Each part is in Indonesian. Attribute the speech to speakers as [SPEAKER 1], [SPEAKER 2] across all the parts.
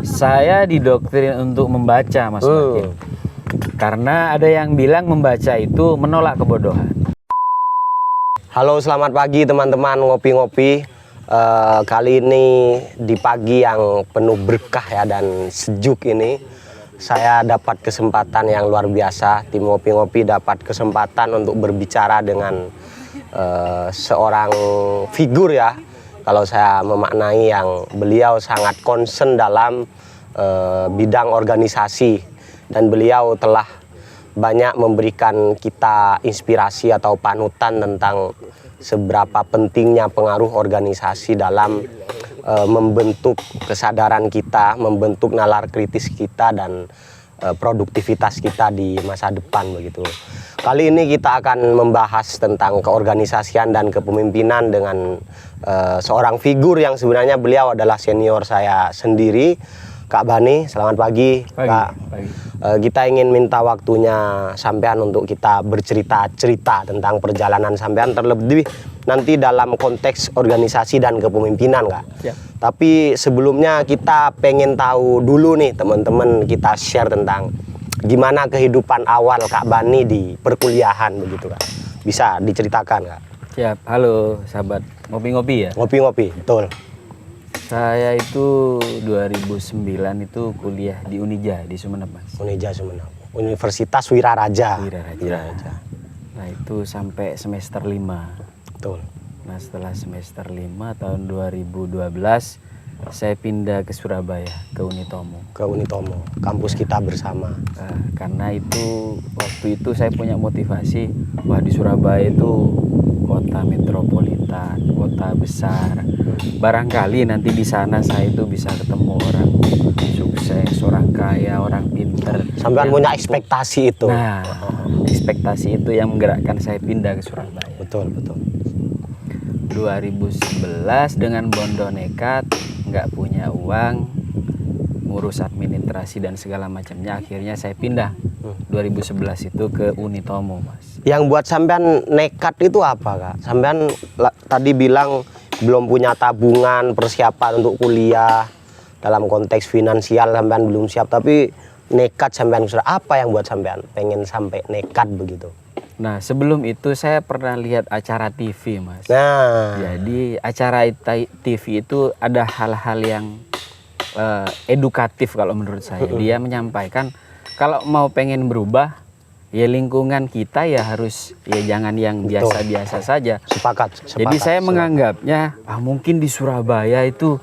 [SPEAKER 1] Saya didoktrin untuk membaca, Mas Makin. Karena ada yang bilang membaca itu menolak kebodohan.
[SPEAKER 2] Halo, selamat pagi teman-teman ngopi-ngopi. Kali ini di pagi yang penuh berkah ya dan sejuk ini, saya dapat kesempatan yang luar biasa. Tim ngopi-ngopi dapat kesempatan untuk berbicara dengan seorang figur ya. Kalau saya memaknai yang beliau sangat concern dalam bidang organisasi, dan beliau telah banyak memberikan kita inspirasi atau panutan tentang seberapa pentingnya pengaruh organisasi dalam membentuk kesadaran kita, membentuk nalar kritis kita dan produktivitas kita di masa depan begitu. Kali ini kita akan membahas tentang keorganisasian dan kepemimpinan dengan seorang figur yang sebenarnya beliau adalah senior saya sendiri, Kak Bani. Selamat pagi, Kak.
[SPEAKER 1] Pagi.
[SPEAKER 2] Kita ingin minta waktunya sampean untuk kita bercerita-cerita tentang perjalanan sampean, terlebih nanti dalam konteks organisasi dan kepemimpinan, Kak.
[SPEAKER 1] Siap.
[SPEAKER 2] Tapi sebelumnya kita pengen tahu dulu nih teman-teman, kita share tentang gimana kehidupan awal Kak Bani di perkuliahan begitu, Kak. Bisa diceritakan, Kak?
[SPEAKER 1] Siap. Halo sahabat ngopi-ngopi ya.
[SPEAKER 2] Ngopi-ngopi, betul.
[SPEAKER 1] Saya itu 2009 itu kuliah di Unija di Sumeneb, Mas.
[SPEAKER 2] Unija Sumeneb, Universitas Wiraraja.
[SPEAKER 1] Wiraraja. Nah, itu sampai semester 5.
[SPEAKER 2] Betul.
[SPEAKER 1] Nah, setelah semester 5 tahun 2012 saya pindah ke Surabaya, ke Unitomo.
[SPEAKER 2] Ke Unitomo, kampus kita bersama.
[SPEAKER 1] Nah, karena itu waktu itu saya punya motivasi, wah di Surabaya itu kota metropolitan, kota besar. Barangkali nanti di sana saya itu bisa ketemu orang sukses, orang kaya, orang pinter.
[SPEAKER 2] Sampai punya ekspektasi itu.
[SPEAKER 1] Nah, ekspektasi itu yang menggerakkan saya pindah ke Surabaya.
[SPEAKER 2] Betul, betul.
[SPEAKER 1] 2011 dengan bondo nekat, nggak punya uang, ngurus administrasi dan segala macamnya, akhirnya saya pindah 2011 itu ke Unitomo, Mas.
[SPEAKER 2] Yang buat sampean nekat itu apa, Kak? Sampean tadi bilang belum punya tabungan, persiapan untuk kuliah, dalam konteks finansial sampean belum siap, tapi nekat sampean sudah. Apa yang buat sampean pengen sampai nekat begitu?
[SPEAKER 1] Nah, sebelum itu saya pernah lihat acara TV, Mas.
[SPEAKER 2] Nah,
[SPEAKER 1] Jadi acara TV itu ada hal-hal yang edukatif kalau menurut saya. Dia menyampaikan kalau mau pengen berubah, ya lingkungan kita ya harus, ya jangan yang biasa-biasa saja.
[SPEAKER 2] Sepakat.
[SPEAKER 1] Jadi saya menganggapnya mungkin di Surabaya itu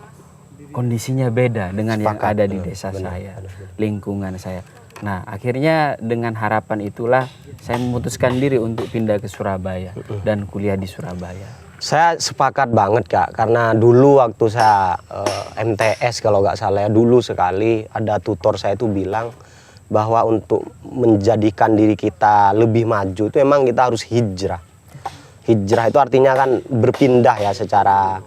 [SPEAKER 1] kondisinya beda dengan yang ada di desa saya, lingkungan saya. Nah, akhirnya dengan harapan itulah saya memutuskan diri untuk pindah ke Surabaya dan kuliah di Surabaya.
[SPEAKER 2] Saya sepakat banget, Kak, karena dulu waktu saya MTS kalau nggak salah ya, dulu sekali ada tutor saya itu bilang bahwa untuk menjadikan diri kita lebih maju itu emang kita harus hijrah. Hijrah itu artinya kan berpindah ya secara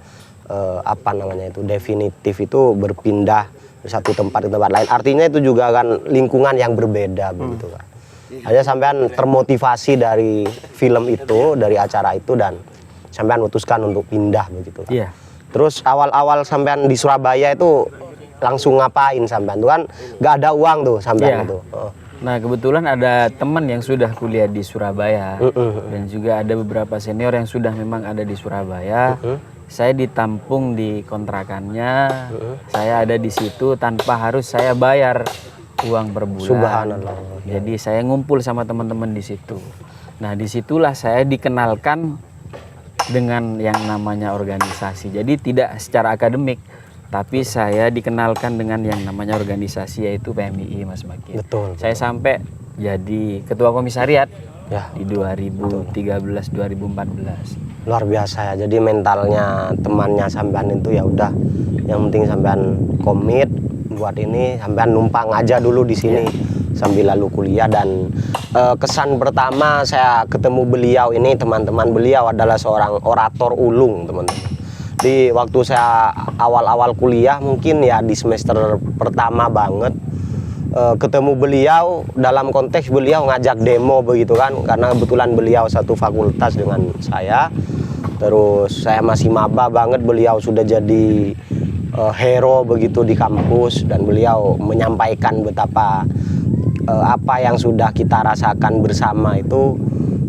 [SPEAKER 2] definitif, itu berpindah dari satu tempat ke tempat lain. Artinya itu juga kan lingkungan yang berbeda begitu, Kak. Hanya sampean termotivasi dari film itu, dari acara itu, dan sampean memutuskan untuk pindah begitu, Kak.
[SPEAKER 1] Iya.
[SPEAKER 2] Terus awal-awal sampean di Surabaya itu langsung ngapain sampean? Tuh kan nggak ada uang tuh sampean itu.
[SPEAKER 1] Nah, kebetulan ada teman yang sudah kuliah di Surabaya dan juga ada beberapa senior yang sudah memang ada di Surabaya. Saya ditampung di kontrakannya, saya ada di situ tanpa harus saya bayar uang per bulan.
[SPEAKER 2] Subhanallah.
[SPEAKER 1] Jadi saya ngumpul sama teman-teman di situ. Nah, disitulah saya dikenalkan dengan yang namanya organisasi. Jadi tidak secara akademik, tapi saya dikenalkan dengan yang namanya organisasi, yaitu PMII, Mas Makin.
[SPEAKER 2] Betul.
[SPEAKER 1] Saya sampai jadi ketua komisariat
[SPEAKER 2] Ya,
[SPEAKER 1] di 2013-2014.
[SPEAKER 2] luar biasa ya. Jadi mentalnya temannya sampean itu ya udah, yang penting sampean komit buat ini, sampean numpang aja dulu di sini sambil lalu kuliah. Dan kesan pertama saya ketemu beliau ini, teman-teman, beliau adalah seorang orator ulung, teman-teman. Di waktu saya awal-awal kuliah, mungkin ya di semester pertama banget, ketemu beliau dalam konteks beliau ngajak demo begitu kan, karena kebetulan beliau satu fakultas dengan saya. Terus saya masih maba banget, beliau sudah jadi hero begitu di kampus, dan beliau menyampaikan betapa apa yang sudah kita rasakan bersama itu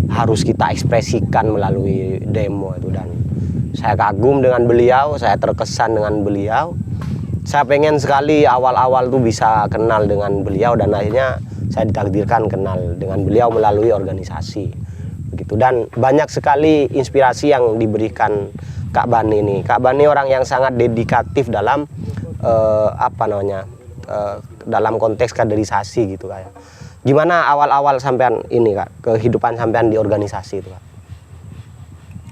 [SPEAKER 2] harus kita ekspresikan melalui demo itu. Dan saya kagum dengan beliau, saya terkesan dengan beliau. Saya pengen sekali awal-awal tuh bisa kenal dengan beliau, dan akhirnya saya ditakdirkan kenal dengan beliau melalui organisasi begitu. Dan banyak sekali inspirasi yang diberikan Kak Bani ini. Kak Bani orang yang sangat dedikatif dalam dalam konteks kaderisasi gitu kayak. Gimana awal-awal sampean ini Kak, kehidupan sampean di organisasi itu Kak?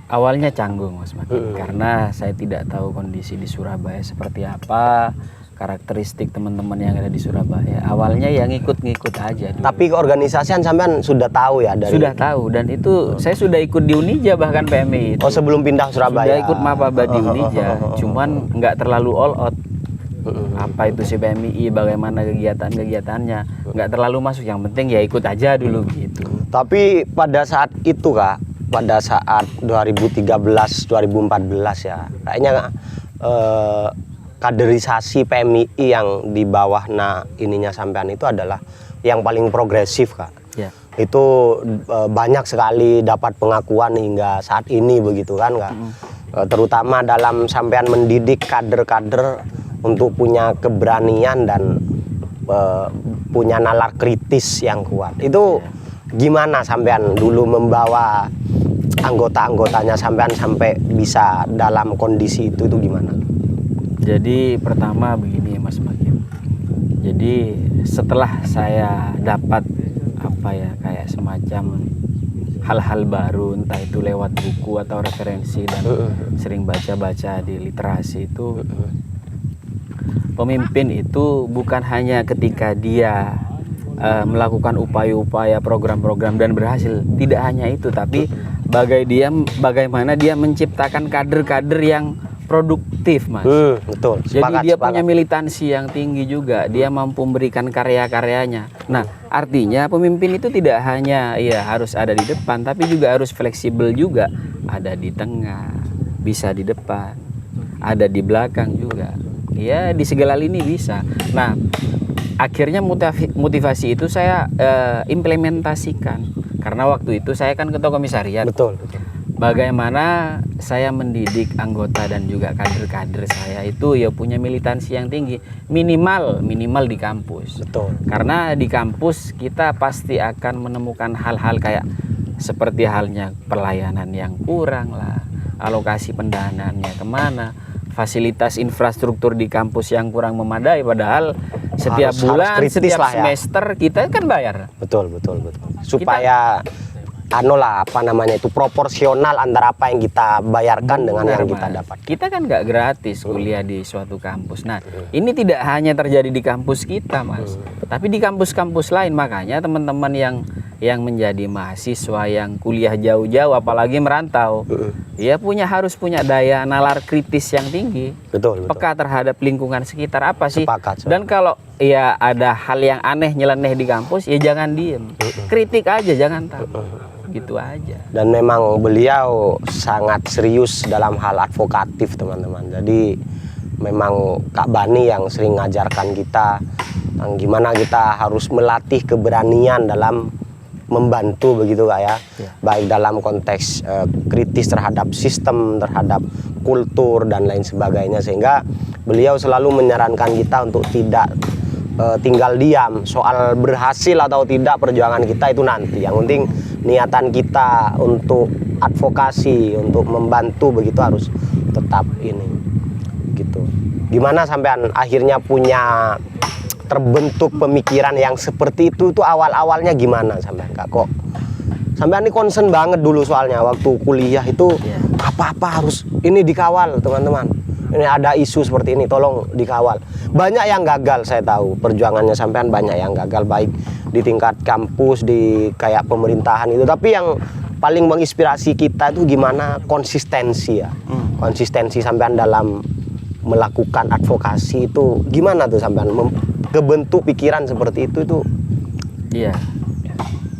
[SPEAKER 1] Awalnya canggung Mas Makin, karena saya tidak tahu kondisi di Surabaya seperti apa, karakteristik teman-teman yang ada di Surabaya. Awalnya ya ngikut-ngikut aja dulu.
[SPEAKER 2] Tapi keorganisasian sampean sudah tahu ya dari?
[SPEAKER 1] Sudah tahu, dan itu saya sudah ikut di Unija bahkan PMI itu.
[SPEAKER 2] Oh, sebelum pindah Surabaya?
[SPEAKER 1] Sudah ikut Mapaba di Unija, cuman nggak terlalu all out. Apa itu CPMI, bagaimana kegiatannya, nggak terlalu masuk. Yang penting ya ikut aja dulu gitu.
[SPEAKER 2] Tapi pada saat itu Kak, pada saat 2013-2014 ya, kayaknya kaderisasi PMI yang di bawah ininya sampean itu adalah yang paling progresif Kak.
[SPEAKER 1] Ya.
[SPEAKER 2] Itu banyak sekali dapat pengakuan hingga saat ini begitu kan Kak. Terutama dalam sampean mendidik kader-kader untuk punya keberanian dan punya nalar kritis yang kuat. Itu gimana sampean dulu membawa anggota-anggotanya sampean sampai bisa dalam kondisi itu gimana?
[SPEAKER 1] Jadi pertama begini Mas Makin. Jadi setelah saya dapat kayak semacam hal-hal baru, entah itu lewat buku atau referensi, dan sering baca-baca di literasi itu, pemimpin itu bukan hanya ketika dia melakukan upaya-upaya program-program dan berhasil, tidak hanya itu, tapi bagaimana dia menciptakan kader-kader yang produktif Mas.
[SPEAKER 2] Betul.
[SPEAKER 1] Jadi dia punya militansi yang tinggi juga, dia mampu memberikan karya-karyanya. Nah, artinya pemimpin itu tidak hanya harus ada di depan, tapi juga harus fleksibel juga, ada di tengah, bisa di depan, ada di belakang juga. Ya, di segala lini bisa. Nah, akhirnya motivasi itu saya implementasikan, karena waktu itu saya kan ketua komisariat.
[SPEAKER 2] Betul.
[SPEAKER 1] Bagaimana saya mendidik anggota dan juga kader-kader saya itu ya punya militansi yang tinggi, minimal di kampus.
[SPEAKER 2] Betul.
[SPEAKER 1] Karena di kampus kita pasti akan menemukan hal-hal kayak seperti halnya pelayanan yang kurang lah, alokasi pendanaannya kemana, fasilitas infrastruktur di kampus yang kurang memadai, padahal setiap bulan, setiap semester kita kan bayar.
[SPEAKER 2] Betul. Supaya itu proporsional antara apa yang kita bayarkan dengan yang kita dapat.
[SPEAKER 1] Kita kan nggak gratis kuliah di suatu kampus. Nah, ini tidak hanya terjadi di kampus kita Mas, tapi di kampus-kampus lain. Makanya teman-teman yang menjadi mahasiswa yang kuliah jauh-jauh, apalagi merantau, dia harus punya daya nalar kritis yang tinggi. Betul. Peka terhadap lingkungan sekitar apa sih.
[SPEAKER 2] Sepakat.
[SPEAKER 1] Dan kalau ada hal yang aneh nyeleneh di kampus, ya jangan diem, kritik aja, jangan takut. Gitu aja. Dan
[SPEAKER 2] memang beliau sangat serius dalam hal advokatif teman-teman. Jadi memang Kak Bani yang sering ngajarkan kita gimana kita harus melatih keberanian dalam membantu begitu Kak ya. Baik dalam konteks kritis terhadap sistem, terhadap kultur dan lain sebagainya, sehingga beliau selalu menyarankan kita untuk tidak tinggal diam. Soal berhasil atau tidak perjuangan kita itu nanti, yang penting niatan kita untuk advokasi, untuk membantu begitu harus tetap ini gitu. Gimana sampean akhirnya punya terbentuk pemikiran yang seperti itu awal-awalnya gimana sampean Kak? Kok sampean ini concern banget dulu soalnya waktu kuliah itu apa-apa harus ini dikawal teman-teman. Ini ada isu seperti ini, tolong dikawal. Banyak yang gagal, saya tahu perjuangannya sampean banyak yang gagal, baik di tingkat kampus, di kayak pemerintahan itu. Tapi yang paling menginspirasi kita itu gimana konsistensi ya. Konsistensi sampean dalam melakukan advokasi itu gimana tuh sampean kebentuk pikiran seperti itu.
[SPEAKER 1] Iya.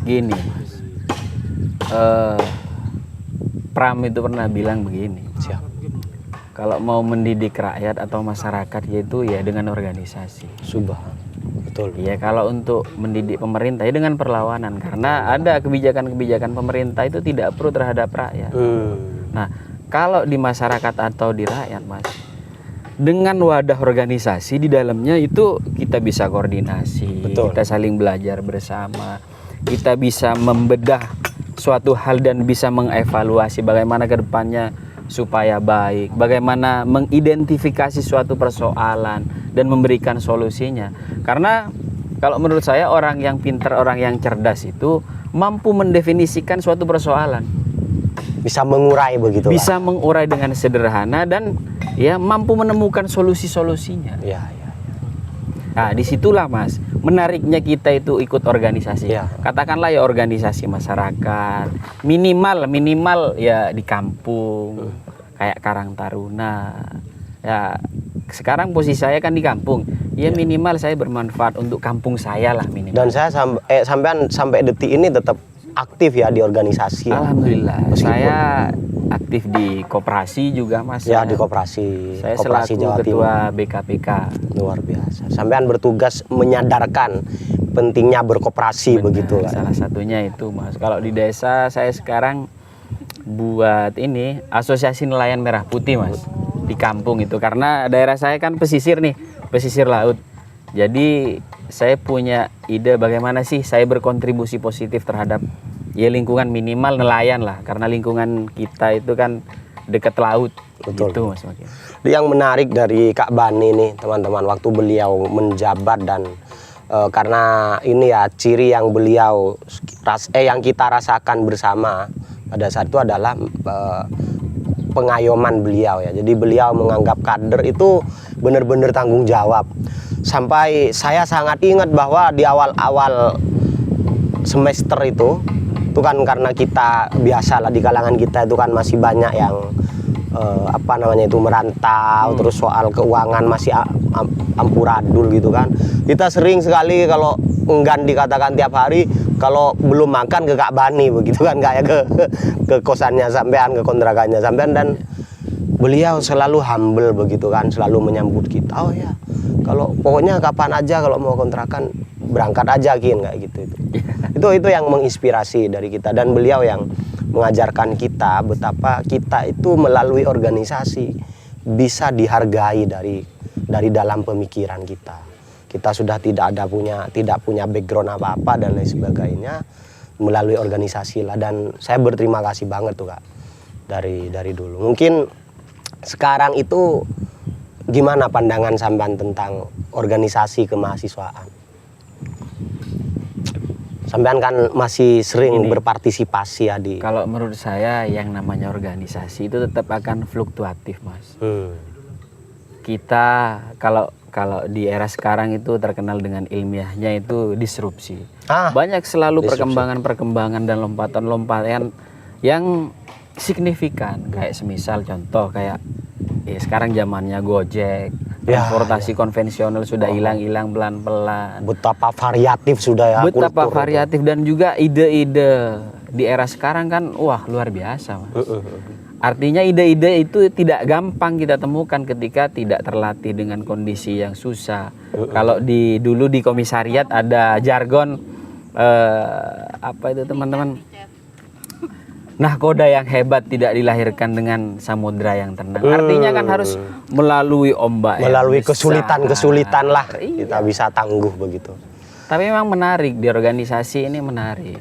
[SPEAKER 1] Gini Mas. Pram itu pernah bilang begini. kalau mau mendidik rakyat atau masyarakat yaitu ya dengan organisasi.
[SPEAKER 2] Subah. Betul.
[SPEAKER 1] Ya kalau untuk mendidik pemerintah ya dengan perlawanan, karena ada kebijakan-kebijakan pemerintah itu tidak pro terhadap rakyat. Nah, kalau di masyarakat atau di rakyat, Mas, dengan wadah organisasi di dalamnya itu kita bisa koordinasi,
[SPEAKER 2] Betul.
[SPEAKER 1] kita saling belajar bersama, kita bisa membedah suatu hal dan bisa mengevaluasi bagaimana ke depannya supaya baik, bagaimana mengidentifikasi suatu persoalan dan memberikan solusinya. Karena kalau menurut saya orang yang pintar, orang yang cerdas itu mampu mendefinisikan suatu persoalan.
[SPEAKER 2] Bisa mengurai begitu.
[SPEAKER 1] Bisa mengurai dengan sederhana dan ya mampu menemukan solusi-solusinya.
[SPEAKER 2] Ya.
[SPEAKER 1] Nah, disitulah Mas, menariknya kita itu ikut organisasi.
[SPEAKER 2] Ya.
[SPEAKER 1] Katakanlah ya organisasi masyarakat, minimal ya di kampung, kayak Karang Taruna. Ya, sekarang posisi saya kan di kampung. Ya minimal saya bermanfaat untuk kampung saya lah minimal.
[SPEAKER 2] Dan saya sampai detik ini tetap aktif ya di organisasi.
[SPEAKER 1] Alhamdulillah.
[SPEAKER 2] Meskipun,
[SPEAKER 1] saya aktif di koperasi juga Mas.
[SPEAKER 2] ya di koperasi.
[SPEAKER 1] Saya
[SPEAKER 2] Koperasi
[SPEAKER 1] selaku
[SPEAKER 2] Jawa
[SPEAKER 1] ketua
[SPEAKER 2] Timur.
[SPEAKER 1] BKPK.
[SPEAKER 2] Luar biasa. Sampean bertugas menyadarkan pentingnya berkoperasi.
[SPEAKER 1] Benar,
[SPEAKER 2] begitu lah.
[SPEAKER 1] salah satunya itu Mas. Kalau di desa saya sekarang buat ini asosiasi nelayan merah putih Mas di kampung itu, karena daerah saya kan pesisir nih, pesisir laut. Jadi saya punya ide bagaimana sih saya berkontribusi positif terhadap ya lingkungan, minimal nelayan lah, karena lingkungan kita itu kan dekat laut.
[SPEAKER 2] Betul.
[SPEAKER 1] Gitu Mas Makin.
[SPEAKER 2] Yang menarik dari Kak Bani nih teman-teman, waktu beliau menjabat dan karena ini ya ciri yang beliau yang kita rasakan bersama pada saat itu adalah pengayoman beliau ya. Jadi beliau menganggap kader itu benar-benar tanggung jawab. Sampai saya sangat ingat bahwa di awal-awal semester itu kan karena kita biasalah di kalangan kita itu kan masih banyak yang merantau, terus soal keuangan masih amburadul gitu kan. Kita sering sekali kalau enggan dikatakan tiap hari, kalau belum makan ke Kak Bani begitu kan, kayak ke kosannya sampean, ke kontrakannya sampean, dan beliau selalu humble begitu kan, selalu menyambut kita. Oh ya, kalau pokoknya kapan aja kalau mau kontrakan berangkat aja Kin, kayak gitu itu yang menginspirasi dari kita, dan beliau yang mengajarkan kita betapa kita itu melalui organisasi bisa dihargai dari dalam pemikiran kita. Kita sudah tidak punya background apa-apa dan lain sebagainya, melalui organisasi lah. Dan saya berterima kasih banget tuh Kak dari dulu. Mungkin sekarang itu gimana pandangan sampean tentang organisasi kemahasiswaan? Sampean kan masih sering berpartisipasi ya di.
[SPEAKER 1] Kalau menurut saya yang namanya organisasi itu tetap akan fluktuatif Mas. Kita kalau di era sekarang itu terkenal dengan ilmiahnya itu disrupsi. Banyak selalu perkembangan-perkembangan dan lompatan-lompatan yang signifikan. Kayak semisal contoh kayak sekarang zamannya Gojek, transportasi konvensional sudah hilang-hilang pelan-pelan.
[SPEAKER 2] Betapa variatif sudah ya.
[SPEAKER 1] Betapa variatif itu. Dan juga ide-ide di era sekarang kan wah luar biasa Mas. Artinya ide-ide itu tidak gampang kita temukan ketika tidak terlatih dengan kondisi yang susah. Kalau dulu di komisariat ada jargon apa itu teman-teman? Nahkoda yang hebat tidak dilahirkan dengan samudra yang tenang. Artinya kan harus melalui ombak,
[SPEAKER 2] melalui kesulitan-kesulitan lah kita bisa tangguh begitu.
[SPEAKER 1] Tapi memang menarik di organisasi ini, menarik.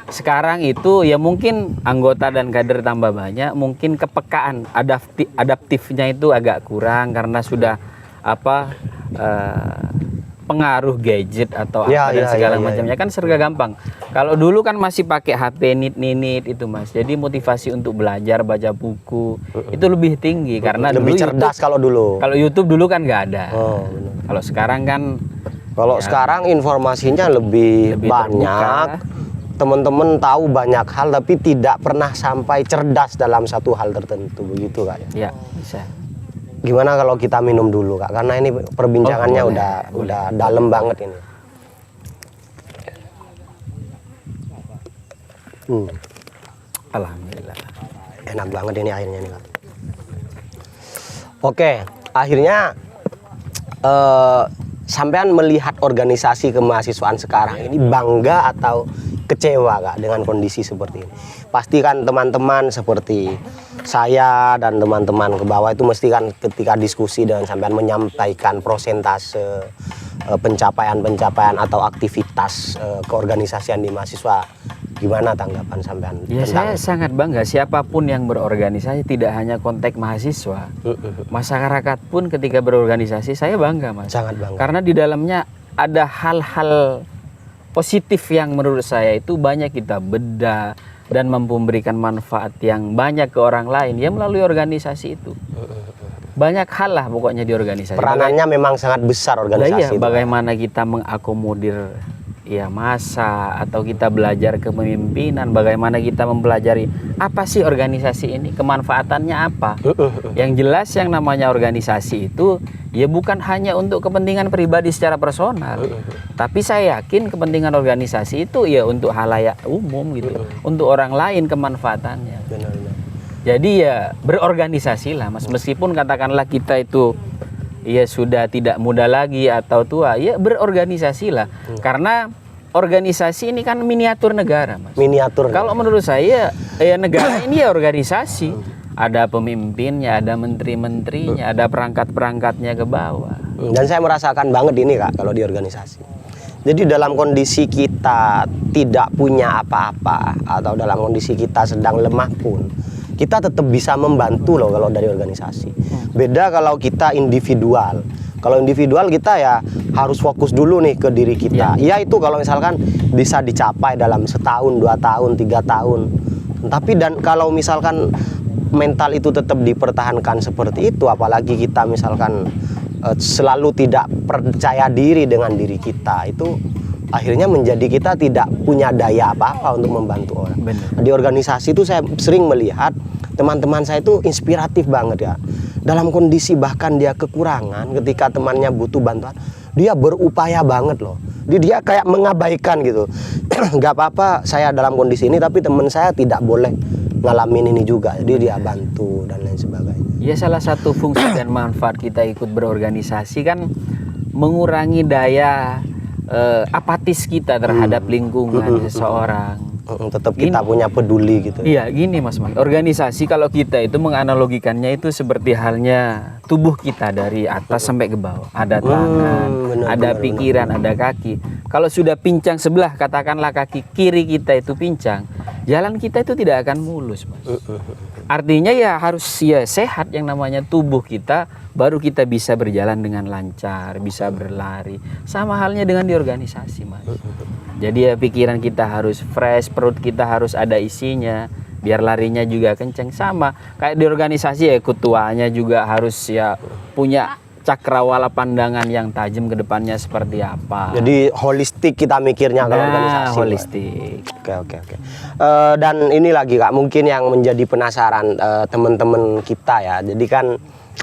[SPEAKER 1] Sekarang itu ya mungkin anggota dan kader tambah banyak, mungkin kepekaan adaptifnya itu agak kurang karena sudah pengaruh gadget atau dan segala macamnya kan serba gampang. Kalau dulu kan masih pakai HP nit itu Mas. Jadi motivasi untuk belajar, baca buku itu lebih tinggi karena
[SPEAKER 2] lebih
[SPEAKER 1] dulu
[SPEAKER 2] cerdas
[SPEAKER 1] YouTube,
[SPEAKER 2] kalau dulu.
[SPEAKER 1] Kalau YouTube dulu kan nggak ada. Kalau sekarang kan
[SPEAKER 2] sekarang informasinya lebih banyak. Teman-teman tahu banyak hal tapi tidak pernah sampai cerdas dalam satu hal tertentu begitu Kak ya.
[SPEAKER 1] Ya, bisa.
[SPEAKER 2] Gimana kalau kita minum dulu Kak? Karena ini perbincangannya udah dalam banget ini.
[SPEAKER 1] Alhamdulillah.
[SPEAKER 2] Enak banget ini airnya nih Kak. Oke, akhirnya sampean melihat organisasi kemahasiswaan sekarang ini bangga atau kecewa Kak dengan kondisi seperti ini? Pasti kan teman-teman seperti saya dan teman-teman ke bawah itu mesti kan ketika diskusi dengan sampean menyampaikan prosentase pencapaian-pencapaian atau aktivitas keorganisasian di mahasiswa, gimana tanggapan sampean?
[SPEAKER 1] Ya, saya sangat bangga siapapun yang berorganisasi, tidak hanya konteks mahasiswa, masyarakat pun ketika berorganisasi saya bangga Mas.
[SPEAKER 2] Sangat bangga.
[SPEAKER 1] Karena di dalamnya ada hal-hal positif yang menurut saya itu banyak kita bedah dan memberikan manfaat yang banyak ke orang lain ya melalui organisasi itu. Banyak hal lah pokoknya di organisasi.
[SPEAKER 2] Peranannya memang sangat besar organisasi.
[SPEAKER 1] Iya, bagaimana kita mengakomodir ya masa, atau kita belajar kepemimpinan, bagaimana kita mempelajari apa sih organisasi ini, kemanfaatannya apa. Yang jelas yang namanya organisasi itu ya bukan hanya untuk kepentingan pribadi secara personal, tapi saya yakin kepentingan organisasi itu ya untuk halayak umum gitu, untuk orang lain kemanfaatannya.
[SPEAKER 2] Benar-benar.
[SPEAKER 1] Jadi ya berorganisasilah Mas, meskipun katakanlah kita itu ya sudah tidak muda lagi atau tua, ya berorganisasilah. Karena organisasi ini kan miniatur negara Mas.
[SPEAKER 2] Miniatur.
[SPEAKER 1] Kalau menurut saya ya negara ini ya organisasi. Ada pemimpinnya, ada menteri-menterinya, ada perangkat-perangkatnya ke bawah.
[SPEAKER 2] Dan saya merasakan banget ini Kak kalau di organisasi. Jadi dalam kondisi kita tidak punya apa-apa atau dalam kondisi kita sedang lemah pun, kita tetap bisa membantu loh kalau dari organisasi. Beda kalau kita individual. Kalau individual kita ya harus fokus dulu nih ke diri kita. Ya itu kalau misalkan bisa dicapai dalam setahun, 2 tahun, 3 tahun. Tapi dan kalau misalkan mental itu tetap dipertahankan seperti itu, apalagi kita misalkan selalu tidak percaya diri dengan diri kita, itu akhirnya menjadi kita tidak punya daya apa-apa untuk membantu orang.
[SPEAKER 1] Benar.
[SPEAKER 2] Di organisasi itu saya sering melihat teman-teman saya itu inspiratif banget ya. Dalam kondisi bahkan dia kekurangan, ketika temannya butuh bantuan, dia berupaya banget loh. Dia kayak mengabaikan gitu. Gak apa-apa saya dalam kondisi ini, tapi teman saya tidak boleh ngalamin ini juga. Jadi dia bantu dan lain sebagainya.
[SPEAKER 1] Ya salah satu fungsi dan manfaat kita ikut berorganisasi kan mengurangi daya apatis kita terhadap lingkungan seseorang.
[SPEAKER 2] Tetap kita punya peduli gitu.
[SPEAKER 1] Iya gini Mas. Organisasi kalau kita itu menganalogikannya itu seperti halnya tubuh kita dari atas sampai ke bawah. Ada tangan, ada pikiran, ada kaki. Kalau sudah pincang sebelah, katakanlah kaki kiri kita itu pincang, jalan kita itu tidak akan mulus Mas. Artinya ya harus ya sehat yang namanya tubuh kita, baru kita bisa berjalan dengan lancar, bisa berlari. Sama halnya dengan di organisasi Mas. Jadi ya pikiran kita harus fresh, perut kita harus ada isinya, biar larinya juga kenceng. Sama kayak di organisasi ya ketuanya juga harus ya punya cakrawala pandangan yang tajam ke depannya seperti apa.
[SPEAKER 2] Jadi holistik kita mikirnya kalau organisasi.
[SPEAKER 1] Holistik.
[SPEAKER 2] Oke. Dan ini lagi Kak, mungkin yang menjadi penasaran teman-teman kita ya. Jadi kan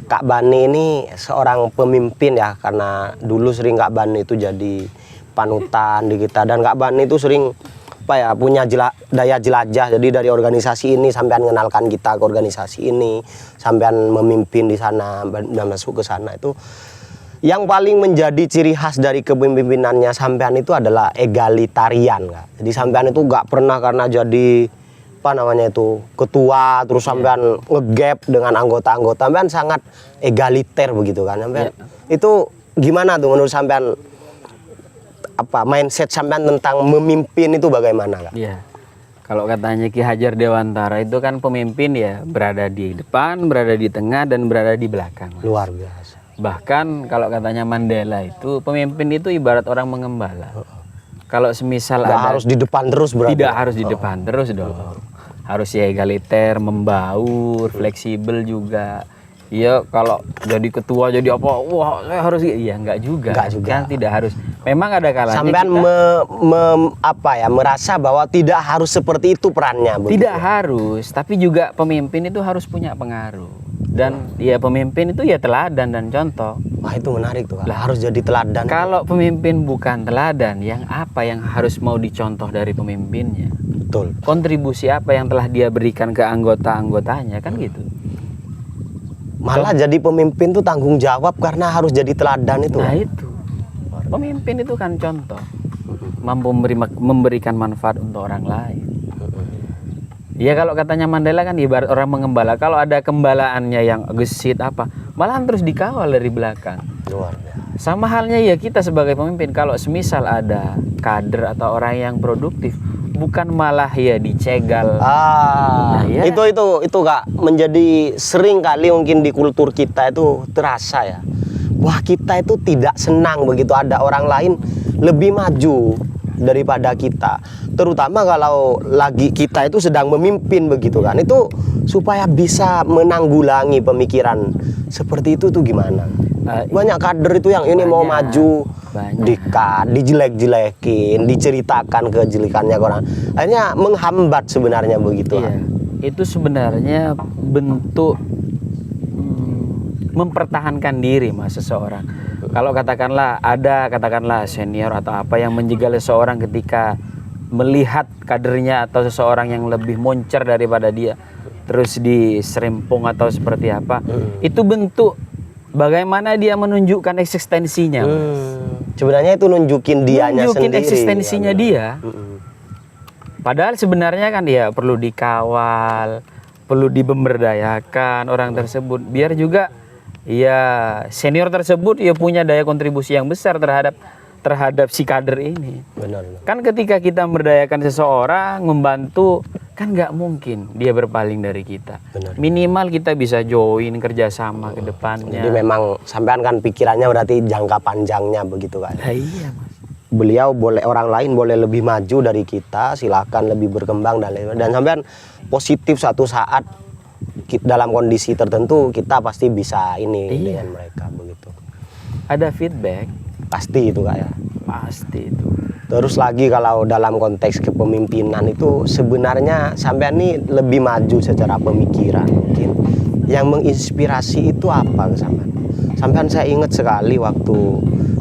[SPEAKER 2] Kak Bani ini seorang pemimpin ya, karena dulu sering Kak Bani itu jadi panutan di kita, dan Kak Bani itu sering punya daya jelajah. Jadi dari organisasi ini sampean mengenalkan kita ke organisasi ini, sampean memimpin di sana dan masuk ke sana. Itu yang paling menjadi ciri khas dari kepemimpinannya sampean itu adalah egalitarian Kak. Jadi sampean itu gak pernah karena jadi ketua terus sampean ngegap dengan anggota-anggota. Sampean sangat egaliter begitu kan sampean. Itu gimana tuh menurut sampean, mindset sampean tentang memimpin itu bagaimana Kak?
[SPEAKER 1] Iya. Kalau katanya Ki Hajar Dewantara itu kan pemimpin ya berada di depan, berada di tengah, dan berada di belakang.
[SPEAKER 2] Luar biasa.
[SPEAKER 1] Bahkan kalau katanya Mandela itu pemimpin itu ibarat orang mengembala. Kalau semisal
[SPEAKER 2] nggak harus di depan terus berarti.
[SPEAKER 1] Tidak harus di depan terus dong. Harus ya egaliter, membaur, fleksibel juga. Iya, kalau jadi ketua jadi apa? Wah, saya harus iya enggak juga. Kan tidak harus. Memang ada kalanya
[SPEAKER 2] sampean
[SPEAKER 1] kita
[SPEAKER 2] merasa bahwa tidak harus seperti itu perannya begitu.
[SPEAKER 1] Tidak harus, tapi juga pemimpin itu harus punya pengaruh. Dan ya pemimpin itu ya teladan dan contoh.
[SPEAKER 2] Wah, itu menarik tuh. Harus jadi teladan.
[SPEAKER 1] Kalau pemimpin bukan teladan, yang apa yang harus mau dicontoh dari pemimpinnya?
[SPEAKER 2] Betul.
[SPEAKER 1] Kontribusi apa yang telah dia berikan ke anggota-anggotanya kan gitu.
[SPEAKER 2] Malah jadi pemimpin tuh tanggung jawab karena harus jadi teladan itu.
[SPEAKER 1] Nah itu, pemimpin itu kan contoh, mampu memberikan manfaat untuk orang lain. Ya kalau katanya Mandela kan ibarat orang mengembala, kalau ada gembalaannya yang gesit apa, malahan terus dikawal dari belakang.
[SPEAKER 2] Luar biasa.
[SPEAKER 1] Sama halnya ya kita sebagai pemimpin, kalau semisal ada kader atau orang yang produktif, bukan malah ya dicegal.
[SPEAKER 2] Nah,
[SPEAKER 1] ya.
[SPEAKER 2] itu Kak, menjadi sering kali mungkin di kultur kita itu terasa ya. Wah, kita itu tidak senang begitu ada orang lain lebih maju daripada kita. Terutama kalau lagi kita itu sedang memimpin begitu kan. Itu supaya bisa menanggulangi pemikiran seperti itu tuh gimana? Banyak kader itu yang ini mau maju dijelek-jelekin, diceritakan kejelekannya ke orang. Akhirnya menghambat sebenarnya begitu.
[SPEAKER 1] Iya. Itu sebenarnya bentuk mempertahankan diri Mas seseorang. Kalau katakanlah senior atau apa yang menjegal seseorang ketika melihat kadernya atau seseorang yang lebih moncer daripada dia terus diserempung atau seperti apa, itu bentuk bagaimana dia menunjukkan eksistensinya.
[SPEAKER 2] Sebenarnya itu nunjukin dianya
[SPEAKER 1] nunjukin
[SPEAKER 2] sendiri.
[SPEAKER 1] Eksistensinya dia. Padahal sebenarnya kan dia perlu dikawal, perlu dibemberdayakan orang tersebut biar juga ya senior tersebut ya punya daya kontribusi yang besar terhadap si kader ini.
[SPEAKER 2] Benar.
[SPEAKER 1] Kan ketika kita memberdayakan seseorang, membantu, kan nggak mungkin dia berpaling dari kita.
[SPEAKER 2] Benar.
[SPEAKER 1] Minimal kita bisa join kerjasama ke depannya.
[SPEAKER 2] Jadi memang sampean kan pikirannya berarti jangka panjangnya begitu kan.
[SPEAKER 1] Nah, iya Mas.
[SPEAKER 2] Beliau boleh, orang lain boleh lebih maju dari kita, silakan lebih berkembang dan lain-lain. Dan sampean positif suatu saat dalam kondisi tertentu kita pasti bisa ini dengan mereka begitu.
[SPEAKER 1] Ada feedback.
[SPEAKER 2] Pasti itu Kak ya.
[SPEAKER 1] Pasti itu.
[SPEAKER 2] Terus lagi kalau dalam konteks kepemimpinan itu sebenarnya sampean ini lebih maju secara pemikiran mungkin. Yang menginspirasi itu apa ke sampean? Sampean saya ingat sekali waktu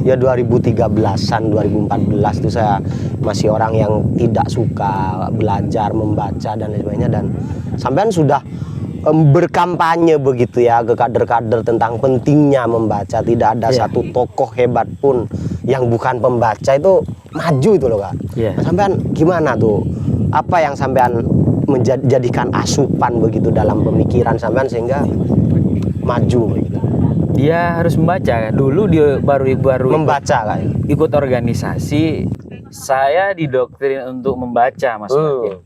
[SPEAKER 2] ya 2013-an, 2014 itu saya masih orang yang tidak suka belajar, membaca dan lain sebagainya, dan sampean sudah berkampanye begitu ya ke kader-kader tentang pentingnya membaca. Tidak ada satu tokoh hebat pun yang bukan pembaca itu maju itu loh Kak. Nah, sampean gimana tuh? Apa yang sampean menjadikan asupan begitu dalam pemikiran sampean sehingga maju begitu?
[SPEAKER 1] Dia harus membaca. Dulu dia baru
[SPEAKER 2] membaca Kak.
[SPEAKER 1] Ikut organisasi, saya didoktrin untuk membaca Mas Makin.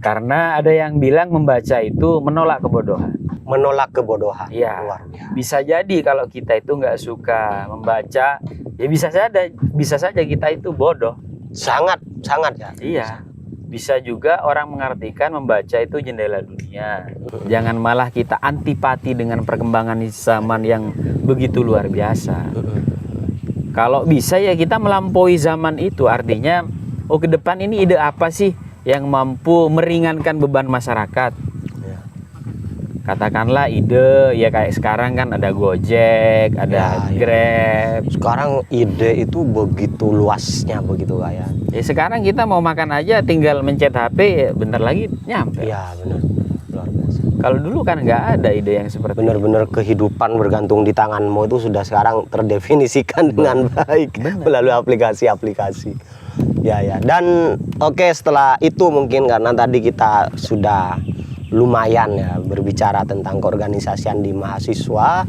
[SPEAKER 1] Karena ada yang bilang membaca itu menolak kebodohan.
[SPEAKER 2] Menolak kebodohan.
[SPEAKER 1] Iya. Bisa jadi kalau kita itu nggak suka membaca, ya bisa saja kita itu bodoh.
[SPEAKER 2] Sangat ya.
[SPEAKER 1] Iya. Bisa juga orang mengartikan membaca itu jendela dunia. Jangan malah kita antipati dengan perkembangan zaman yang begitu luar biasa. Kalau bisa ya kita melampaui zaman itu. Artinya, ke depan ini ide apa sih yang mampu meringankan beban masyarakat? Katakanlah ide ya kayak sekarang kan ada Gojek, ada Grab.
[SPEAKER 2] Sekarang ide itu begitu luasnya begitu kayak.
[SPEAKER 1] Ya sekarang kita mau makan aja tinggal mencet HP, ya bentar lagi nyampe.
[SPEAKER 2] Iya benar. Luar biasa.
[SPEAKER 1] Kalau dulu kan nggak ada ide yang seperti
[SPEAKER 2] benar-benar kehidupan bergantung di tanganmu itu sudah sekarang terdefinisikan dengan baik melalui aplikasi-aplikasi. Ya. Dan oke, setelah itu mungkin karena tadi kita sudah lumayan ya berbicara tentang keorganisasian di mahasiswa.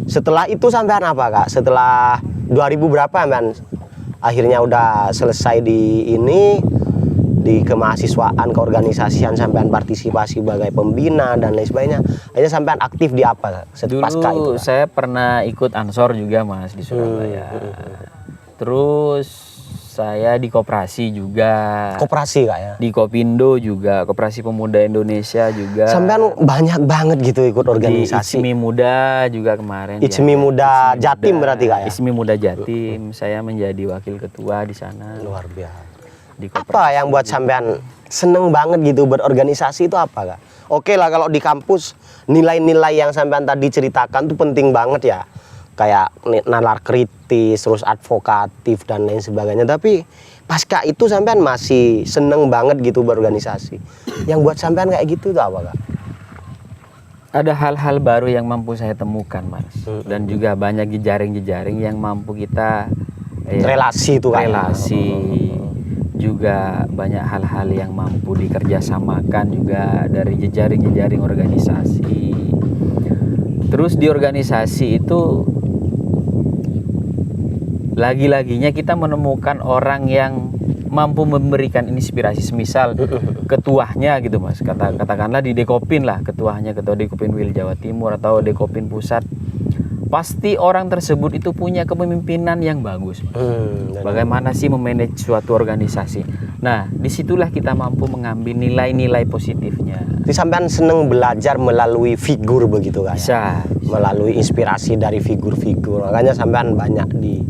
[SPEAKER 2] Setelah itu sampean apa Kak? Setelah 2000 berapa sampean akhirnya udah selesai di kemahasiswaan, keorganisasian, sampean partisipasi sebagai pembina dan lain sebagainya. Akhirnya sampean aktif di apa pasca itu?
[SPEAKER 1] Dulu saya pernah ikut Ansor juga Mas di Surabaya. Terus saya di koperasi juga.
[SPEAKER 2] Koperasi Kak ya?
[SPEAKER 1] Di Kopindo juga, Koperasi Pemuda Indonesia juga.
[SPEAKER 2] Sampean banyak banget gitu ikut organisasi.
[SPEAKER 1] Di ICMI Muda juga kemarin.
[SPEAKER 2] ICMI Muda Jatim berarti Kak ya?
[SPEAKER 1] ICMI Muda Jatim, saya menjadi wakil ketua di sana.
[SPEAKER 2] Luar biasa.
[SPEAKER 1] Apa
[SPEAKER 2] yang buat sampean seneng banget gitu berorganisasi itu apa Kak? Oke lah kalau di kampus nilai-nilai yang sampean tadi ceritakan tuh penting banget ya. Kayak nalar kritis, terus advokatif dan lain sebagainya. Tapi pasca itu sampean masih seneng banget gitu berorganisasi. Yang buat sampean kayak gitu tuh apa Kak?
[SPEAKER 1] ada hal-hal baru yang mampu saya temukan, Mas. Dan juga banyak jejaring-jejaring yang mampu kita
[SPEAKER 2] relasi itu kan.
[SPEAKER 1] relasi. Juga banyak hal-hal yang mampu dikerjasamakan juga dari jejaring-jejaring organisasi. Terus di organisasi itu lagi-laginya kita menemukan orang yang mampu memberikan inspirasi, semisal ketuanya gitu Mas, katakanlah di Dekopin lah, ketuanya ketua Dekopin Wil Jawa Timur atau Dekopin Pusat, pasti orang tersebut itu punya kepemimpinan yang bagus. Bagaimana sih memanage suatu organisasi? Nah, disitulah kita mampu mengambil nilai-nilai positifnya.
[SPEAKER 2] Jadi sampean seneng belajar melalui figur begitu kan?
[SPEAKER 1] Bisa.
[SPEAKER 2] Melalui inspirasi dari figur-figur. Makanya sampean banyak di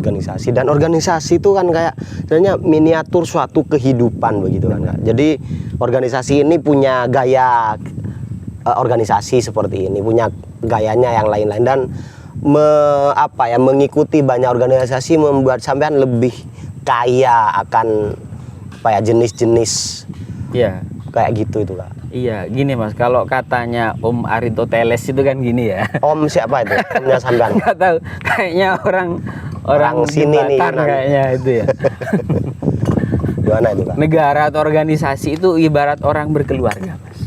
[SPEAKER 2] organisasi, dan organisasi itu kan kayak sebenarnya miniatur suatu kehidupan begitu kan Kak. Jadi organisasi ini punya gaya organisasi seperti ini, punya gayanya yang lain-lain, dan mengikuti banyak organisasi membuat sampean lebih kaya akan jenis-jenis kayak gitu itu Kak.
[SPEAKER 1] Iya, gini Mas, kalau katanya Om Aristoteles itu kan gini ya.
[SPEAKER 2] Om siapa itu? Omnya sampean?
[SPEAKER 1] Nggak tahu, kayaknya orang
[SPEAKER 2] sini nih
[SPEAKER 1] kayaknya itu ya.
[SPEAKER 2] Gimana itu Kak?
[SPEAKER 1] Negara atau organisasi itu ibarat orang berkeluarga, Mas.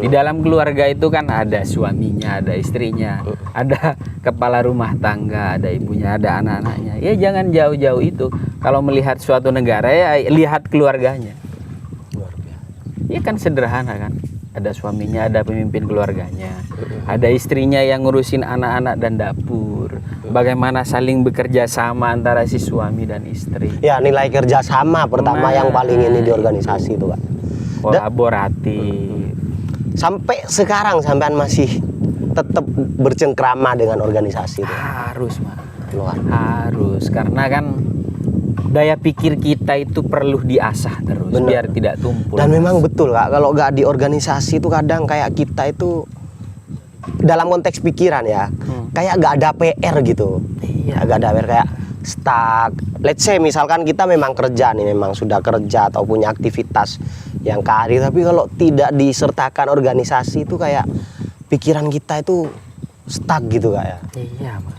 [SPEAKER 1] Di dalam keluarga itu kan ada suaminya, ada istrinya, ada kepala rumah tangga, ada ibunya, ada anak-anaknya. Ya jangan jauh-jauh itu. Kalau melihat suatu negara ya lihat keluarganya. Ya kan sederhana kan. Ada suaminya, ada pemimpin keluarganya, ada istrinya yang ngurusin anak-anak dan dapur. Bagaimana saling bekerja sama antara si suami dan istri.
[SPEAKER 2] Ya, nilai kerjasama pertama yang paling ini di organisasi itu Kak.
[SPEAKER 1] Kolaboratif.
[SPEAKER 2] Sampai sekarang sampean masih tetap bercengkrama dengan organisasi itu?
[SPEAKER 1] Harus, Mas.
[SPEAKER 2] Harus,
[SPEAKER 1] karena kan daya pikir kita itu perlu diasah terus. Bener. Biar tidak tumpul.
[SPEAKER 2] Dan memang betul Kak, kalau nggak di organisasi itu kadang kayak kita itu dalam konteks pikiran ya, kayak nggak ada PR gitu. Iya. Nggak ada PR, kayak stuck. Let's say misalkan kita memang kerja nih, memang sudah kerja atau punya aktivitas yang karir, tapi kalau tidak disertakan organisasi itu kayak pikiran kita itu stuck gitu Kak ya.
[SPEAKER 1] Iya Mas.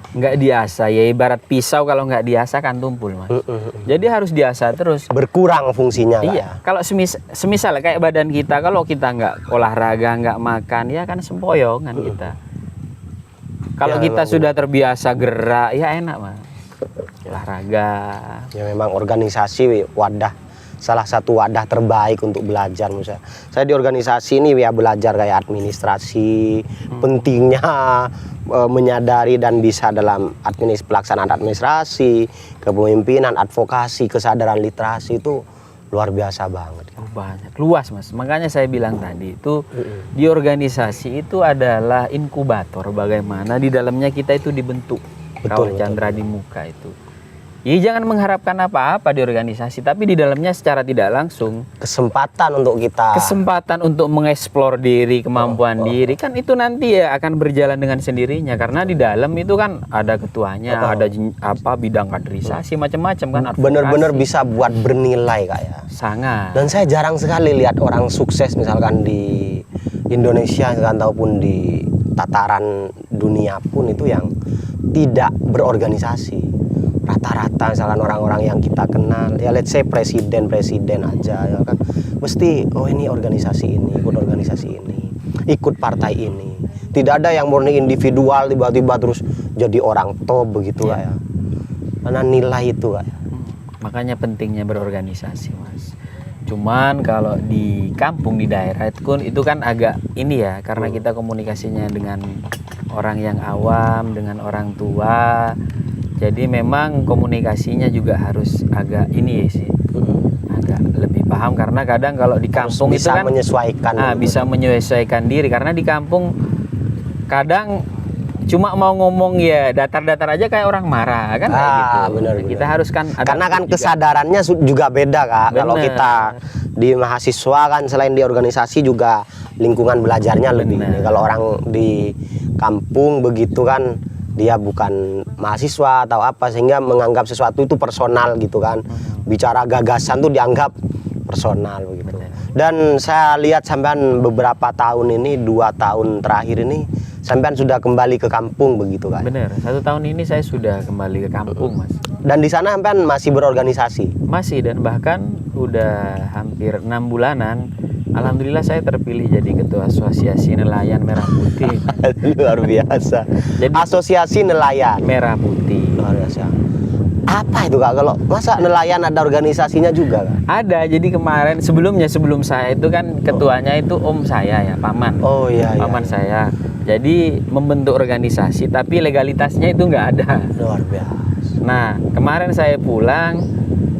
[SPEAKER 1] Nggak diasah ya, ibarat pisau kalau nggak diasah kan tumpul Mas. Jadi harus diasah terus.
[SPEAKER 2] Berkurang fungsinya.
[SPEAKER 1] Iya. Kalau semisal kayak badan kita, kalau kita nggak olahraga, nggak makan, ya kan sempoyongan kita. Kalau ya, kita sudah terbiasa gerak, ya enak Mas. Olahraga.
[SPEAKER 2] Ya memang organisasi salah satu wadah terbaik untuk belajar. Misalnya saya di organisasi ini ya belajar kayak administrasi, pentingnya menyadari dan bisa dalam pelaksanaan administrasi, kepemimpinan, advokasi, kesadaran literasi itu luar biasa banget.
[SPEAKER 1] Banyak, luas Mas. Makanya saya bilang tadi itu di organisasi itu adalah inkubator, bagaimana di dalamnya kita itu dibentuk. Betul, Chandra di muka itu. Ya jangan mengharapkan apa-apa di organisasi, tapi di dalamnya secara tidak langsung
[SPEAKER 2] kesempatan untuk
[SPEAKER 1] mengeksplor diri, kemampuan diri kan itu nanti ya akan berjalan dengan sendirinya, karena di dalam itu kan ada ketuanya, ada bidang kaderisasi macam-macam kan.
[SPEAKER 2] Bener-bener bisa buat bernilai Kak ya.
[SPEAKER 1] Sangat.
[SPEAKER 2] Dan saya jarang sekali lihat orang sukses misalkan di Indonesia ataupun di tataran dunia pun itu yang tidak berorganisasi. Rata-rata misalkan orang-orang yang kita kenal ya, let's say presiden aja ya kan, mesti ini organisasi ini, ikut organisasi ini, ikut partai ini. Tidak ada yang murni individual tiba-tiba terus jadi orang top begitu ya. Karena nilai itu Kak.
[SPEAKER 1] Makanya pentingnya berorganisasi Mas. Cuman kalau di kampung, di daerah itu kan agak ini ya, karena kita komunikasinya dengan orang yang awam, dengan orang tua. Jadi memang komunikasinya juga harus agak ini sih, agak lebih paham, karena kadang kalau di kampung itu kan bisa menyesuaikan diri, karena di kampung kadang cuma mau ngomong ya datar-datar aja kayak orang marah kan, kayak gitu.
[SPEAKER 2] Bener.
[SPEAKER 1] Kita harus kan
[SPEAKER 2] karena kan kesadarannya juga beda Kak. Kalau kita di mahasiswa kan selain di organisasi juga lingkungan belajarnya lebih. Kalau orang di kampung begitu kan dia bukan mahasiswa atau apa, sehingga menganggap sesuatu itu personal gitu kan. Bicara gagasan tuh dianggap personal begitu. Dan saya lihat sampean beberapa tahun ini, 2 tahun terakhir ini, sampean sudah kembali ke kampung begitu kan?
[SPEAKER 1] Bener, 1 tahun ini saya sudah kembali ke kampung, Mas.
[SPEAKER 2] Dan di sana sampean masih berorganisasi?
[SPEAKER 1] Masih, dan bahkan udah hampir 6 bulanan. Alhamdulillah saya terpilih jadi ketua Asosiasi Nelayan Merah Putih.
[SPEAKER 2] Luar biasa.
[SPEAKER 1] Jadi
[SPEAKER 2] Asosiasi Nelayan
[SPEAKER 1] Merah Putih.
[SPEAKER 2] luar biasa. Apa itu Kak? Kalau masa nelayan ada organisasinya juga Kak?
[SPEAKER 1] Ada, jadi kemarin sebelum saya itu kan ketuanya itu om saya ya, paman.
[SPEAKER 2] Oh iya,
[SPEAKER 1] Paman
[SPEAKER 2] iya.
[SPEAKER 1] saya. Jadi membentuk organisasi tapi legalitasnya itu nggak ada.
[SPEAKER 2] Luar biasa.
[SPEAKER 1] Nah, kemarin saya pulang,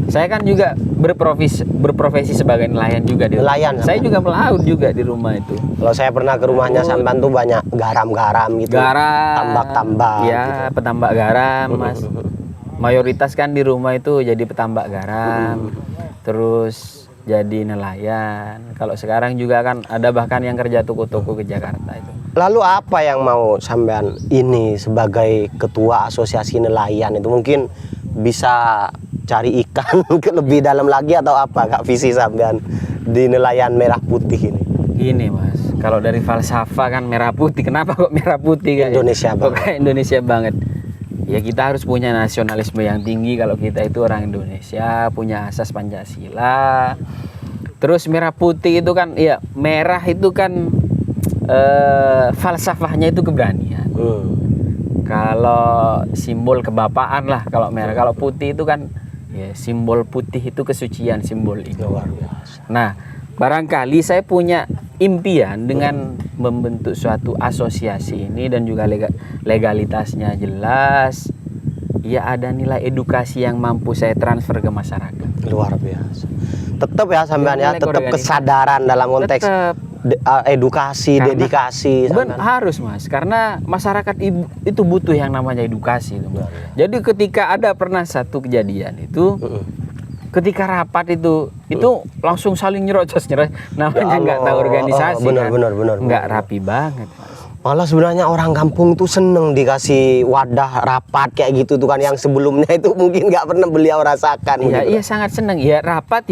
[SPEAKER 1] saya kan juga berprofesi sebagai nelayan juga di rumah.
[SPEAKER 2] Nelayan,
[SPEAKER 1] Saya juga melaut juga di rumah itu.
[SPEAKER 2] Kalau saya pernah ke rumahnya sampean tuh banyak garam-garam gitu.
[SPEAKER 1] Garam,
[SPEAKER 2] Tambak-tambak
[SPEAKER 1] ya,
[SPEAKER 2] gitu.
[SPEAKER 1] petambak garam, Mas. Mayoritas kan di rumah itu jadi petambak garam, terus jadi nelayan. Kalau sekarang juga kan ada bahkan yang kerja toko-toko ke Jakarta itu.
[SPEAKER 2] Lalu apa yang mau sampean ini sebagai ketua asosiasi nelayan itu, mungkin bisa cari ikan ke lebih dalam lagi atau apa Kak visi sampean di nelayan merah putih ini?
[SPEAKER 1] Gini Mas, kalau dari falsafah kan merah putih. Kenapa kok merah putih kan?
[SPEAKER 2] Indonesia
[SPEAKER 1] Kok
[SPEAKER 2] banget.
[SPEAKER 1] kayak Indonesia banget. Ya kita harus punya nasionalisme yang tinggi kalau kita itu orang Indonesia, punya asas Pancasila. Terus merah putih itu kan, ya merah itu kan falsafahnya itu keberanian. Kalau simbol kebapaan lah kalau merah. Kalau putih itu kan ya simbol putih itu kesucian, simbol itu.
[SPEAKER 2] Luar biasa.
[SPEAKER 1] Nah, barangkali saya punya impian dengan membentuk suatu asosiasi ini dan juga legalitasnya jelas. Ya ada nilai edukasi yang mampu saya transfer ke masyarakat.
[SPEAKER 2] Luar biasa. Tetap ya sampean ya,
[SPEAKER 1] Nilai
[SPEAKER 2] tetap
[SPEAKER 1] organisasi.
[SPEAKER 2] kesadaran dalam konteks
[SPEAKER 1] Tetap.
[SPEAKER 2] edukasi,
[SPEAKER 1] Karena-
[SPEAKER 2] dedikasi sampean.
[SPEAKER 1] Harus Mas, karena masyarakat itu butuh yang namanya edukasi itu. Jadi ketika ada pernah satu kejadian itu, ketika rapat itu langsung saling nyerocos namanya
[SPEAKER 2] Ya
[SPEAKER 1] nggak tahu
[SPEAKER 2] Allah.
[SPEAKER 1] organisasi
[SPEAKER 2] Benar,
[SPEAKER 1] kan.
[SPEAKER 2] benar, benar,
[SPEAKER 1] Nggak
[SPEAKER 2] benar.
[SPEAKER 1] rapi banget Mas.
[SPEAKER 2] Malah sebenarnya orang kampung tuh seneng dikasih wadah rapat kayak gitu tuh kan, yang sebelumnya itu mungkin nggak pernah beliau rasakan.
[SPEAKER 1] Iya,
[SPEAKER 2] gitu.
[SPEAKER 1] iya sangat senang. Ya rapat,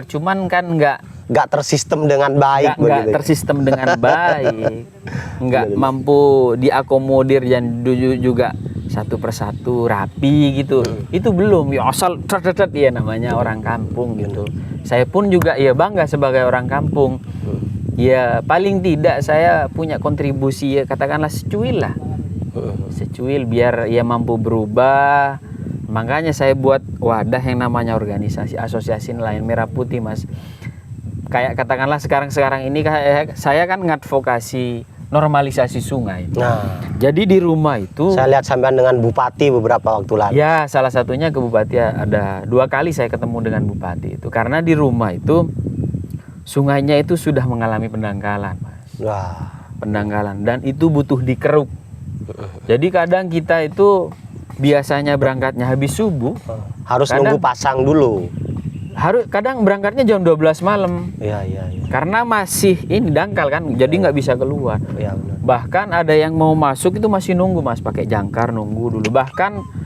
[SPEAKER 1] cuman kan
[SPEAKER 2] Nggak tersistem dengan baik
[SPEAKER 1] nggak
[SPEAKER 2] begitu.
[SPEAKER 1] tersistem dengan baik, nggak mampu diakomodir dan juga satu persatu rapi gitu. Itu belum ya asal terdedet ya namanya orang kampung gitu. Saya pun juga ya bangga sebagai orang kampung. Ya paling tidak saya punya kontribusi ya katakanlah secuil lah. Secuil biar ya mampu berubah. Makanya saya buat wadah yang namanya organisasi Asosiasi Nelayan Merah Putih Mas. Kayak katakanlah sekarang ini saya kan ngadvokasi normalisasi sungai.
[SPEAKER 2] Nah,
[SPEAKER 1] Jadi di rumah itu
[SPEAKER 2] saya lihat sampean dengan bupati beberapa waktu lalu.
[SPEAKER 1] ya salah satunya ke bupati, ada 2 kali saya ketemu dengan bupati itu karena di rumah itu sungainya itu sudah mengalami pendangkalan Mas.
[SPEAKER 2] Wah,
[SPEAKER 1] Pendangkalan dan itu butuh dikeruk. Jadi kadang kita itu biasanya berangkatnya habis subuh,
[SPEAKER 2] harus
[SPEAKER 1] Kadang-
[SPEAKER 2] nunggu pasang dulu.
[SPEAKER 1] kadang berangkatnya jam 12 malam
[SPEAKER 2] Iya, iya, iya.
[SPEAKER 1] karena masih ini dangkal kan, jadi nggak bisa keluar.
[SPEAKER 2] Iya, benar.
[SPEAKER 1] Bahkan ada yang mau masuk itu masih nunggu Mas, pakai jangkar nunggu dulu.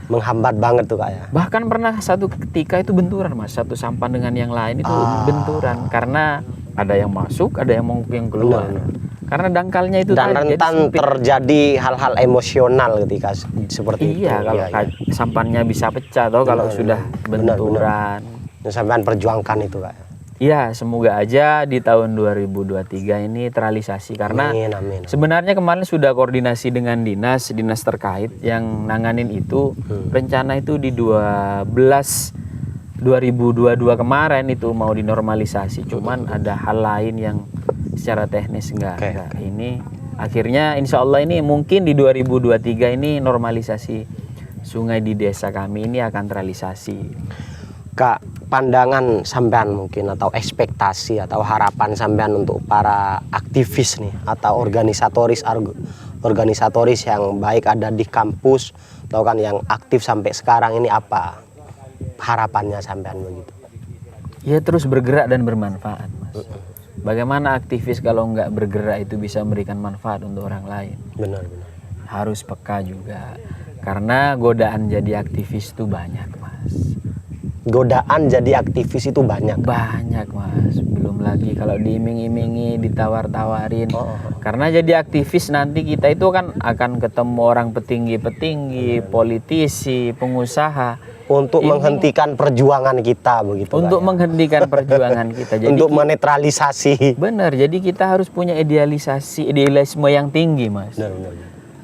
[SPEAKER 2] Menghambat banget tuh Kak ya.
[SPEAKER 1] Bahkan pernah satu ketika itu benturan Mas, satu sampan dengan yang lain itu benturan karena ada yang masuk, ada yang mau yang keluar.
[SPEAKER 2] Benar.
[SPEAKER 1] Karena dangkalnya itu
[SPEAKER 2] Dan
[SPEAKER 1] tadi, jadi
[SPEAKER 2] rentan
[SPEAKER 1] sempit.
[SPEAKER 2] terjadi hal-hal emosional ketika seperti itu.
[SPEAKER 1] Iya, kalau sampannya bisa pecah atau kalau
[SPEAKER 2] Benar,
[SPEAKER 1] sudah
[SPEAKER 2] benar,
[SPEAKER 1] benturan.
[SPEAKER 2] Yang sampean perjuangkan itu Kak.
[SPEAKER 1] Iya, semoga aja di tahun 2023 ini terrealisasi karena
[SPEAKER 2] Amin, amin.
[SPEAKER 1] sebenarnya kemarin sudah koordinasi dengan dinas terkait yang nanganin itu. Rencana itu di 2022 kemarin itu mau dinormalisasi, cuman ada hal lain yang secara teknis enggak ini. Akhirnya insya Allah ini mungkin di 2023 ini normalisasi sungai di desa kami ini akan terrealisasi.
[SPEAKER 2] Kak, pandangan sampean mungkin atau ekspektasi atau harapan sampean untuk para aktivis nih atau organisatoris yang baik ada di kampus atau kan yang aktif sampai sekarang ini, apa harapannya sampean begitu?
[SPEAKER 1] Ya terus bergerak dan bermanfaat Mas. Bagaimana aktivis kalau nggak bergerak itu bisa memberikan manfaat untuk orang lain?
[SPEAKER 2] Benar.
[SPEAKER 1] Harus peka juga karena godaan jadi aktivis itu banyak Mas.
[SPEAKER 2] Godaan jadi aktivis itu banyak.
[SPEAKER 1] Banyak Mas. Belum lagi kalau diiming-imingi, ditawar-tawarin.
[SPEAKER 2] Oh.
[SPEAKER 1] Karena jadi aktivis nanti kita itu kan akan ketemu orang petinggi-petinggi, politisi, pengusaha
[SPEAKER 2] Untuk menghentikan perjuangan kita begitu.
[SPEAKER 1] untuk
[SPEAKER 2] Pak, ya?
[SPEAKER 1] menghentikan perjuangan kita. Jadi
[SPEAKER 2] Untuk menetralisasi.
[SPEAKER 1] benar, jadi kita harus punya idealisme yang tinggi, Mas.
[SPEAKER 2] Benar.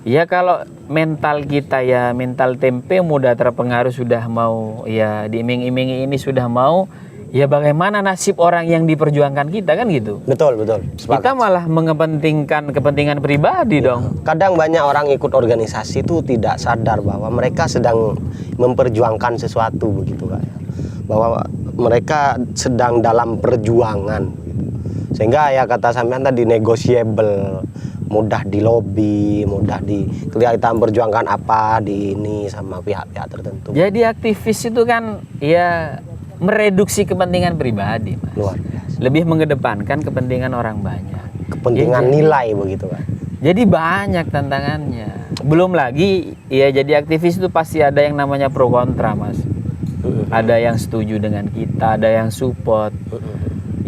[SPEAKER 1] Ya kalau mental kita ya mental tempe mudah terpengaruh, sudah mau ya diiming-imingi ini sudah mau, ya bagaimana nasib orang yang diperjuangkan kita kan gitu.
[SPEAKER 2] Betul.
[SPEAKER 1] Kita
[SPEAKER 2] Sepakat.
[SPEAKER 1] malah mengepentingkan kepentingan pribadi dong.
[SPEAKER 2] Kadang banyak orang ikut organisasi itu tidak sadar bahwa mereka sedang memperjuangkan sesuatu begitu Pak. Bahwa mereka sedang dalam perjuangan gitu. Sehingga ya kata sampean tadi negotiable, mudah di lobby, mudah di kita memperjuangkan apa di ini sama pihak-pihak tertentu.
[SPEAKER 1] Jadi aktivis itu kan ya mereduksi kepentingan pribadi, Mas.
[SPEAKER 2] Luar biasa.
[SPEAKER 1] Lebih mengedepankan kepentingan orang banyak.
[SPEAKER 2] Kepentingan
[SPEAKER 1] Ya,
[SPEAKER 2] nilai begitu Pak.
[SPEAKER 1] Jadi banyak tantangannya. Belum lagi ya jadi aktivis itu pasti ada yang namanya pro kontra, Mas. Ada yang setuju dengan kita, ada yang support.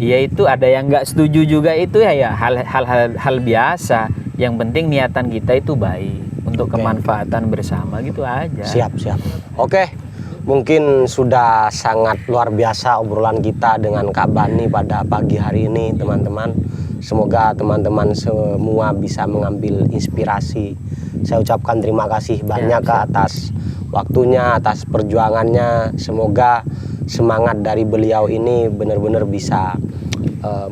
[SPEAKER 1] Ya itu ada yang nggak setuju juga, itu ya hal biasa. Yang penting niatan kita itu baik untuk kemanfaatan bersama gitu aja.
[SPEAKER 2] Siap. Oke, mungkin sudah sangat luar biasa obrolan kita dengan Kak Bani pada pagi hari ini, teman-teman. Semoga teman-teman semua bisa mengambil inspirasi. Saya ucapkan terima kasih banyak Kak atas waktunya, atas perjuangannya. Semoga semangat dari beliau ini benar-benar bisa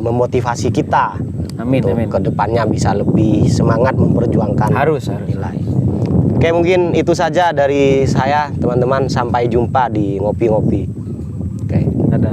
[SPEAKER 2] memotivasi kita.
[SPEAKER 1] Amin,
[SPEAKER 2] untuk
[SPEAKER 1] amin.
[SPEAKER 2] kedepannya bisa lebih semangat memperjuangkan
[SPEAKER 1] Harus.
[SPEAKER 2] nilai. Oke, mungkin itu saja dari saya, teman-teman. Sampai jumpa di ngopi-ngopi.